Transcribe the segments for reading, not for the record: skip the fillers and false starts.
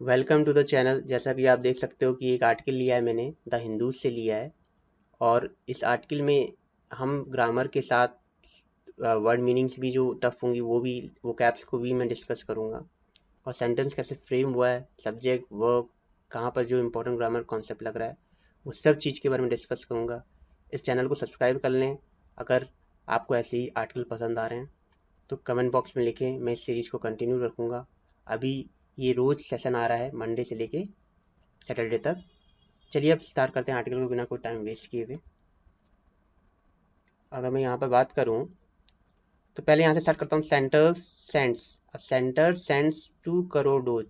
Welcome to the channel. जैसा कि आप देख सकते हो कि एक आर्टिकल लिया है मैंने द हिंदू से लिया है और इस आर्टिकल में हम ग्रामर के साथ वर्ड मीनिंग्स भी जो टफ होंगी वो कैप्स को भी मैं डिस्कस करूँगा और सेंटेंस कैसे फ्रेम हुआ है, सब्जेक्ट वर्ब कहाँ पर जो इंपॉर्टेंट ग्रामर कॉन्सेप्ट लग रहा है वो सब चीज़ के बारे में डिस्कस करूँगा। इस चैनल को सब्सक्राइब कर लें। अगर आपको ऐसे ही आर्टिकल पसंद आ रहे हैं तो कमेंट बॉक्स में लिखें, मैं इस सीरीज़ को कंटिन्यू रखूँगा। अभी ये रोज़ सेशन आ रहा है मंडे से लेके सैटरडे तक। चलिए अब स्टार्ट करते हैं आर्टिकल को बिना कोई टाइम वेस्ट किए हुए। अगर मैं यहाँ पर बात करूँ तो पहले यहाँ से स्टार्ट करता हूँ। Centre sends. अब centre sends 2 crore dose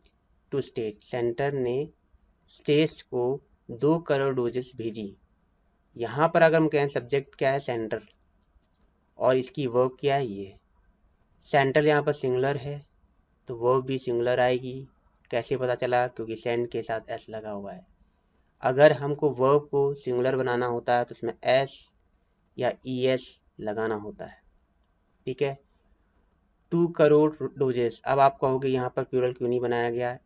to state. Centre ने स्टेट्स को 2 करोड़ डोजेस भेजी। यहाँ पर अगर हम कहें सब्जेक्ट क्या है सेंटर और इसकी वर्ब क्या है ये। सेंटर यहाँ पर सिंगुलर है तो वर्ब भी सिंगुलर आएगी। कैसे पता चला? क्योंकि सेंड के साथ एस लगा हुआ है। अगर हमको वर्ब को सिंगुलर बनाना होता है तो उसमें एस या ES लगाना होता है। ठीक है। 2 करोड़ डोजेस। अब आप कहोगे यहाँ पर प्लूरल क्यों नहीं बनाया गया?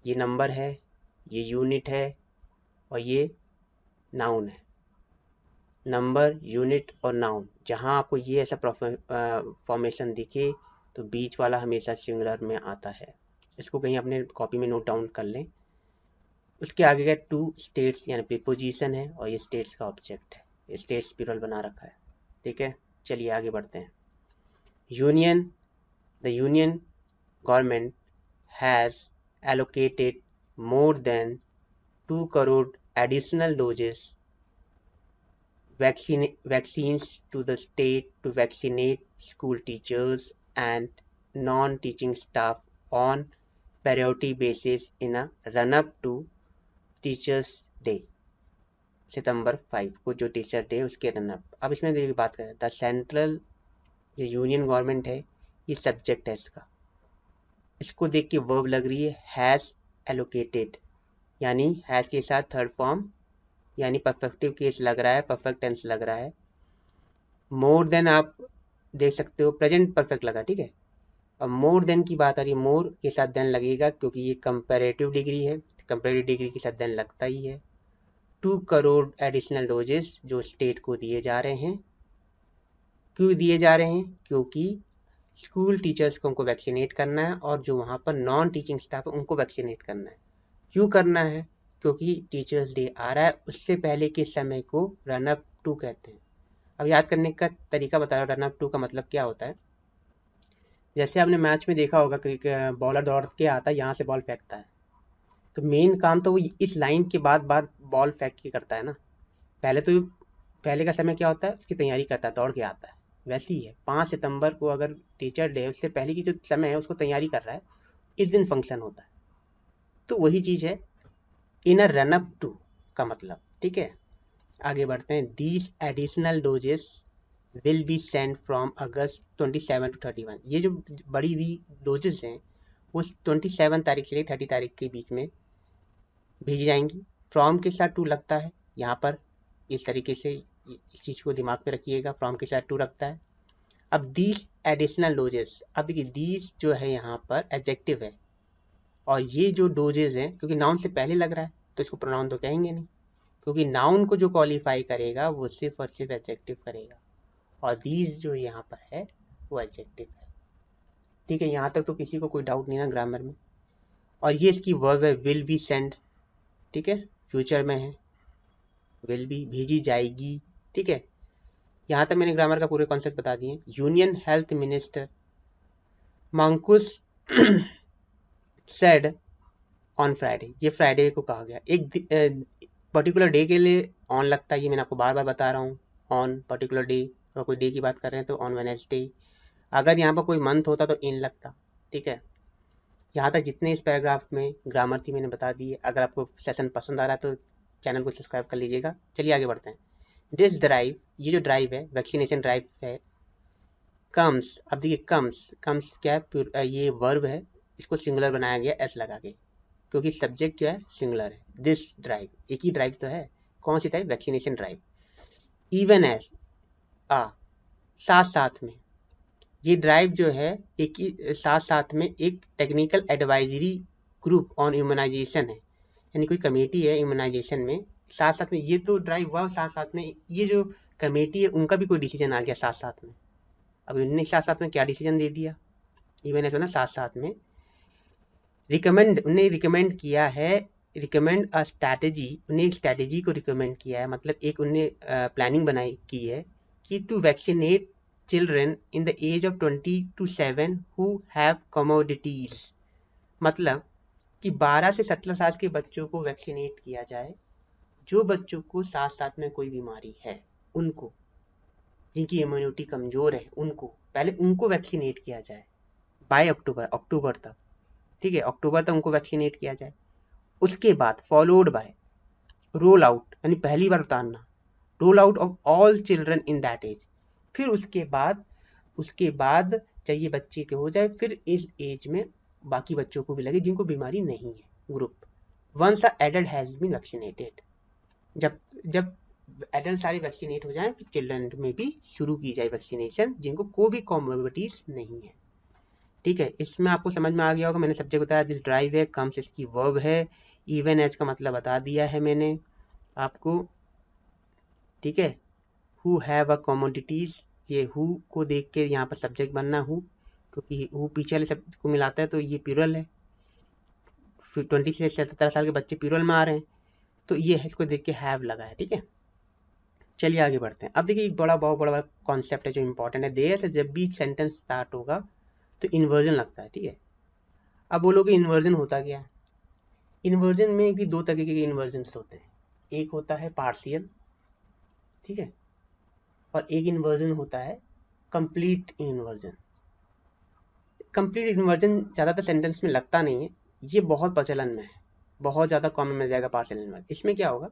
ये नंबर है, ये यूनिट है और ये नाउन है। नंबर, यूनिट और नाउन, जहाँ आपको ये ऐसा फॉर्मेशन दिखे तो बीच वाला हमेशा सिंगुलर में आता है। इसको कहीं अपने कॉपी में नोट डाउन कर लें। उसके आगे का 2 स्टेट्स यानी प्रीपोजिशन है और ये स्टेट्स का ऑब्जेक्ट है। स्टेट्स प्लूरल बना रखा है। ठीक है, चलिए आगे बढ़ते हैं। Union. The Union government has allocated more than 2 crore additional doses vaccines to the state to vaccinate school teachers and non-teaching staff on priority basis in a run-up to Teachers Day। सितंबर 5 को जो teacher day उसके run up. अब इसमें देखिए बात करें, the central ये union government है, ये सब्जेक्ट है इसका। इसको देख के वर्ब लग रही है हैज़ एलोकेटेड, यानी हैज़ के साथ थर्ड फॉर्म यानी परफेक्टिव केस लग रहा है, परफेक्ट टेंस लग रहा है। मोर देन आप देख सकते हो प्रेजेंट परफेक्ट लगा। ठीक है, अब मोर देन की बात आ रही है, मोर के साथ देन लगेगा क्योंकि ये कंपैरेटिव डिग्री है, कंपैरेटिव डिग्री के साथ देन लगता ही है। 2 करोड़ एडिशनल डोजेस जो स्टेट को दिए जा रहे हैं। क्यों दिए जा रहे हैं? क्योंकि स्कूल टीचर्स को उनको वैक्सीनेट करना है और जो वहाँ पर नॉन टीचिंग स्टाफ है उनको वैक्सीनेट करना है। क्यों करना है? क्योंकि टीचर्स डे आ रहा है, उससे पहले के समय को रन अप टू कहते हैं। अब याद करने का तरीका बता रहा हूँ, रन अप टू का मतलब क्या होता है। जैसे आपने मैच में देखा होगा, बॉलर दौड़ के आता है, यहाँ से बॉल फेंकता है, तो मेन काम तो वो इस लाइन के बाद बॉल फेंक के करता है ना। पहले का समय क्या होता है, उसकी तैयारी करता है, दौड़ के आता है। वैसे ही है, 5 सितंबर को अगर टीचर डे उससे पहले की जो समय है उसको तैयारी कर रहा है, इस दिन फंक्शन होता है। तो वही चीज़ है इन अ रन अप टू का मतलब। ठीक है, आगे बढ़ते हैं। These additional doses will be send from August 27 to 31। ये जो बड़ी हुई डोजेस हैं वो 27 तारीख से 30 तारीख के बीच में भेजी जाएंगी। फ्रॉम के साथ टू लगता है यहाँ पर, इस तरीके से इस चीज़ को दिमाग में रखिएगा, फ्रॉम के साथ टू रखता है। अब दीज एडिशनल डोजेस, अब देखिए दीज जो है यहाँ पर एडजेक्टिव है और ये जो डोजेज हैं, क्योंकि नाउन से पहले लग रहा है तो इसको प्रोनाउन तो कहेंगे नहीं, क्योंकि नाउन को जो क्वालिफाई करेगा वो सिर्फ और सिर्फ एडजेक्टिव करेगा और दीज जो यहाँ पर है वो एडजेक्टिव है। ठीक है, यहाँ तक तो किसी को कोई डाउट नहीं ना ग्रामर में। और ये इसकी वर्ब है विल बी सेंड। ठीक है, फ्यूचर में है, विल बी भेजी जाएगी। ठीक है, यहाँ तक मैंने ग्रामर का पूरे कॉन्सेप्ट बता दिए। यूनियन हेल्थ मिनिस्टर मांकुस सेड ऑन फ्राइडे, ये फ्राइडे को कहा गया। एक पर्टिकुलर डे के लिए ऑन लगता है, ये मैंने आपको बार बार बता रहा हूँ। ऑन पर्टिकुलर डे, अगर कोई डे की बात कर रहे हैं तो ऑन वेडनेसडे। अगर यहाँ पर कोई मंथ होता तो इन लगता। ठीक है, यहाँ तक जितने इस पैराग्राफ में ग्रामर थी मैंने बता दी है। अगर आपको सेशन पसंद आ रहा है तो चैनल को सब्सक्राइब कर लीजिएगा। चलिए आगे बढ़ते हैं। दिस ड्राइव, ये जो ड्राइव है वैक्सीनेशन ड्राइव है। कम्स, अब देखिए कम्स क्या है, ये वर्ब है, इसको सिंगुलर बनाया गया एस लगा के, क्योंकि सब्जेक्ट क्या है, सिंगुलर है। दिस ड्राइव, एक ही ड्राइव तो है। कौन सी drive? Vaccination drive. Even as ah, साथ साथ में, ये ड्राइव जो है एक ही साथ साथ में एक technical advisory group on immunization है, यानी कोई कमेटी है इम्यूनाइजेशन में, साथ साथ में ये तो ड्राइव हुआ, साथ साथ में ये जो कमेटी है उनका भी कोई डिसीजन आ गया साथ साथ में। अब इन्होंने साथ साथ में क्या डिसीजन दे दिया, ये मैंने सुना साथ साथ में उन्हें रिकमेंड किया है, रिकमेंड अ स्ट्रैटेजी, उन्हें एक स्ट्रैटेजी को रिकमेंड किया है, मतलब एक उन्हें प्लानिंग बनाई की है कि to vaccinate children in the age of 20 to 7 who have commodities, मतलब कि 12 से 17 साल के बच्चों को वैक्सीनेट किया जाए, जो बच्चों को साथ साथ में कोई बीमारी है, उनको, जिनकी इम्यूनिटी कमजोर है, उनको पहले उनको वैक्सीनेट किया जाए बाय अक्टूबर तक, ठीक है, अक्टूबर तक उनको वैक्सीनेट किया जाए। उसके बाद फॉलोड बाय रोल आउट, यानी पहली बार उतारना, roll out of all children in that age, फिर उसके बाद चाहिए बच्चे के हो जाए, फिर इस एज में बाकी बच्चों को भी लगे जिनको बीमारी नहीं है, group once a adult has been vaccinated, जब एडल्ट सारे वैक्सीनेट हो जाएं, फिर चिल्ड्रन में भी शुरू की जाए वैक्सीनेशन जिनको कोई भी कॉमोर्बिडिटीज नहीं है, ठीक है। इसमें आपको समझ में आ गया होगा, मैंने सब्जेक्ट बताया, दिस ड्राइव है, कम्स इसकी वर्ब है, इवन एज का मतलब बता दिया है मैंने आपको, ठीक है। हु हैव अ कमोडिटीज, ये हु को देख के यहाँ पर सब्जेक्ट बनना हु, क्योंकि हु पीछे वाले शब्द को मिलाता है तो ये प्लूरल है, फिर 20 से 17 साल के बच्चे प्लूरल में आ रहे हैं, तो ये है, इसको देख के हैव लगा है, ठीक है। चलिए आगे बढ़ते हैं। अब देखिए एक बहुत बड़ा कॉन्सेप्ट है जो इंपॉर्टेंट है, देयर से जब भी सेंटेंस स्टार्ट होगा तो इन्वर्जन लगता है, ठीक है। अब बोलोगे इन्वर्जन होता क्या है, इन्वर्जन में भी दो तरीके के इन्वर्जन होते हैं, एक होता है पार्शियल, ठीक है, और एक इन्वर्जन होता है कंप्लीट इन्वर्जन। कंप्लीट इन्वर्जन ज़्यादातर सेंटेंस में लगता नहीं है, ये बहुत प्रचलन में है, बहुत ज़्यादा कॉमन मिल जाएगा पार्शियल इन्वर्जन। इसमें क्या होगा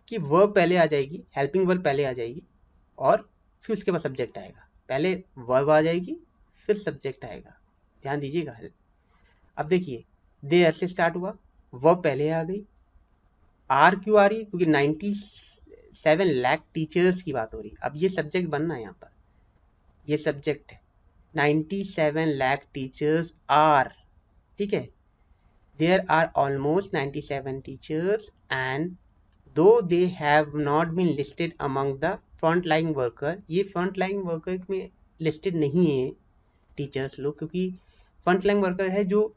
कि वर्ब पहले आ जाएगी, हेल्पिंग वर्ब पहले आ जाएगी, और फिर उसके बाद सब्जेक्ट आएगा, पहले वर्ब आ जाएगी फिर सब्जेक्ट आएगा, ध्यान दीजिएगा। अब देखिए देयर से स्टार्ट हुआ, वर्ब पहले आ गई, आर क्यों आ रही है, क्योंकि 97 लाख टीचर्स की बात हो रही है। अब ये सब्जेक्ट बनना है, यहाँ पर ये सब्जेक्ट है, 97 लाख टीचर्स आर, ठीक है, there are almost 97 teachers and though they have not been listed among the front line worker, ये फ्रंट लाइन वर्कर में लिस्टेड नहीं है टीचर्स लोग, क्योंकि फ्रंट लाइन वर्कर है जो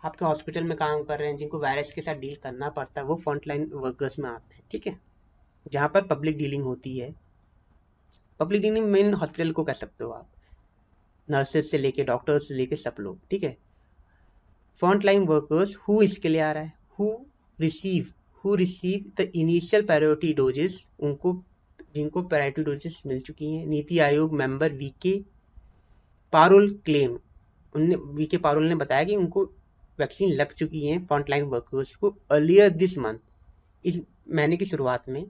आपके हॉस्पिटल में काम कर रहे हैं, जिनको वायरस के साथ डील करना पड़ता है, वो फ्रंट लाइन वर्कर्स में आते हैं, ठीक है, जहाँ पर पब्लिक डीलिंग होती है। पब्लिक डीलिंग मेन हॉस्पिटल को कह सकते हो आप, नर्सेज से लेके डॉक्टर्स से लेके सब लोग, ठीक है। फ्रंट लाइन वर्कर्स हु इसके लिए आ रहा है, who receive the initial priority doses, उनको जिनको प्रायोरिटी डोजेस मिल चुकी हैं। NITI Aayog member VK Paul claim, VK Paul ने बताया कि उनको वैक्सीन लग चुकी है फ्रंट लाइन वर्कर्स को अर्लियर दिस मंथ, इस महीने की शुरुआत में,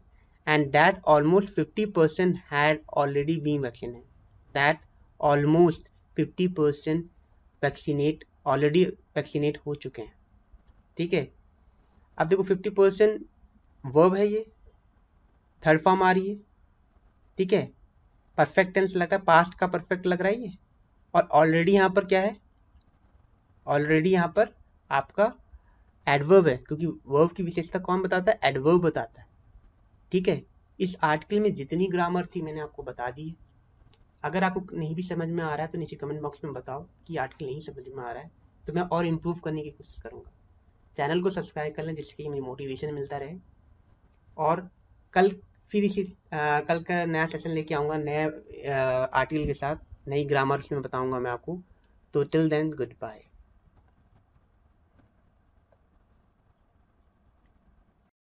and that almost 50% had already been vaccinated, that almost 50% already vaccinate हो चुके हैं, ठीक है। अब देखो 50% वर्ब है, ये थर्ड फॉर्म आ रही है, ठीक है, परफेक्ट टेंस लग रहा है, पास्ट का परफेक्ट लग रहा है ये, और ऑलरेडी यहाँ पर क्या है, ऑलरेडी यहाँ पर आपका एडवर्ब है, क्योंकि वर्ब की विशेषता कौन बताता है, एडवर्ब बताता है, ठीक है। इस आर्टिकल में जितनी ग्रामर थी मैंने आपको बता दी है। अगर आपको नहीं भी समझ में आ रहा है तो नीचे कमेंट बॉक्स में बताओ कि आर्टिकल नहीं समझ में आ रहा है, तो मैं और इम्प्रूव करने की कोशिश करूँगा। चैनल को सब्सक्राइब कर लें जिससे मुझे मोटिवेशन मिलता रहे, और कल फिर कल का नया सेशन लेके आऊँगा नए आर्टिकल के साथ, नई ग्रामर उसमें बताऊँगा मैं आपको। तो टिल देन गुड बाय।